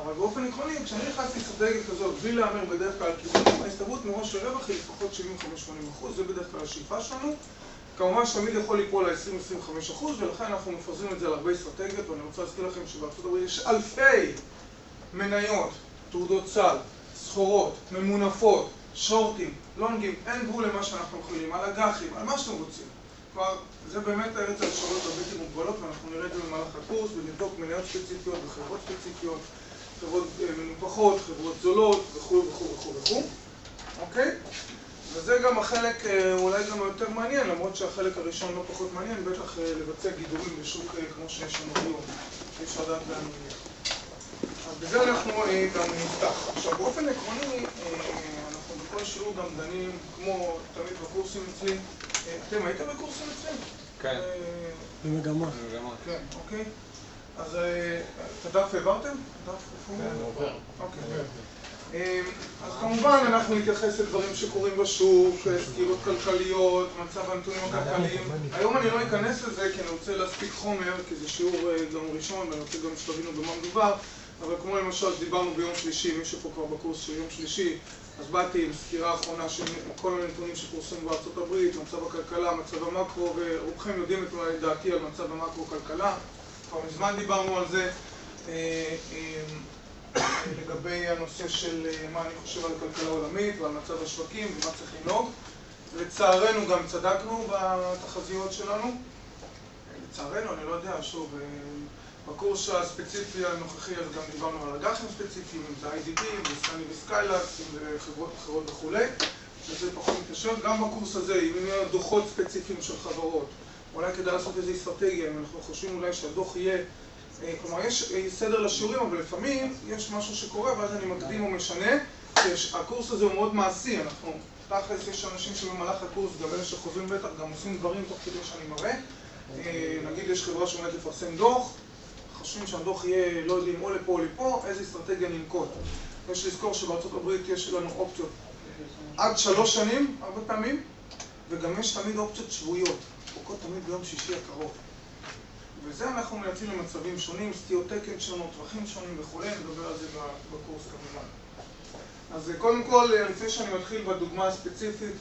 אבל באופן עקרוני, כשאני נכנס לאסטרטגיה כזאת, בלי להאמר בדרך כלל כיוונים, ההסתברות מראש של רווח היא לפחות 75-80%, זה בדרך כלל השאיפה שלנו. כמובן שתמיד יכול ליפול ל-20-25%, ולכן אנחנו מפרזים את זה על הרבה אסטרטגיות, ואני רוצה להזכיר לכם שבארצות הברית יש אלפי מניות, תעודות סל, סחורות, ממונפות, שורטים, לונגים, אין גבול למה שאנחנו יכולים, על אג"חים, על מה שאתם רוצים. כלומר, זה באמת הארץ האפשרויות הבלתי מוגבלות, ואנחנו נראה את זה במהלך הקורס, ונבדוק מניות ספציפיות וחברות ספציפיות, חברות מנופחות, חברות זולות, וכו' וכו' וכו' וכו'. אוקיי? וזה גם החלק אולי גם יותר מעניין, למרות שהחלק הראשון לא פחות מעניין, בטח לבצע גידורים בשוק כמו שיש לנו היום. אי אפשר לדעת לאן נניח. אז בזה אנחנו גם נפתח. עכשיו, באופן עקרוני, אנחנו בכל שיעור גם דנים, כמו תמיד בקורסים אצלי. אתם הייתם בקורסים אצלי? כן. במגמה. כן, אוקיי. אז את הדף העברתם? כן, עובר. אוקיי. אז כמובן אנחנו נתייחס לדברים שקורים בשוק, סקירות כלכליות, מצב הנתונים הכלכליים. היום אני לא אכנס לזה כי אני רוצה להספיק חומר, כי זה שיעור גם ראשון ואני רוצה גם שתבינו במה מדובר. אבל כמו למשל דיברנו ביום שלישי, מי שפה כבר בקורס של יום שלישי, אז באתי עם סקירה האחרונה של כל הנתונים שפורסמו בארצות הברית, מצב הכלכלה, מצב המקרו, ורובכם יודעים את דעתי על מצב המקרו-כלכלה. כבר מזמן דיברנו על זה. לגבי הנושא של מה אני חושב על הכלכלה העולמית ועל מצב השווקים ומה צריך לנהוג. לצערנו גם צדקנו בתחזיות שלנו. לצערנו, אני לא יודע, שוב, בקורס הספציפי הנוכחי אז גם דיברנו על אג"חים ספציפיים, אם זה IDT, אם זה סקני וסקיילקס, אם זה חברות אחרות וכולי. שזה פחות מתקשר. גם בקורס הזה, אם יהיו דוחות ספציפיים של חברות, אולי כדאי לעשות איזו אסטרטגיה, אם אנחנו חושבים אולי שהדוח יהיה כלומר, יש סדר לשיעורים, אבל לפעמים יש משהו שקורה, ואז אני מקדים או משנה. הקורס הזה הוא מאוד מעשי, אנחנו, תכלס יש אנשים שבמהלך הקורס, גם אלה שחוזרים בטח, גם עושים דברים תוך כדי שאני מראה. נגיד, יש חברה שעומדת לפרסם דוח, חושבים שהדוח יהיה, לא יודעים, או לפה או לפה, איזה אסטרטגיה ננקוט. יש לזכור שבארצות הברית יש לנו אופציות עד 3 שנים, הרבה פעמים, וגם יש תמיד אופציות שבועיות, פוקות תמיד ביום שישי הקרוב. וזה אנחנו מייצאים למצבים שונים, סטיות תקן שונות, טווחים שונים וכולי, נדבר על זה בקורס כמובן. אז קודם כל, לפני שאני מתחיל בדוגמה הספציפית,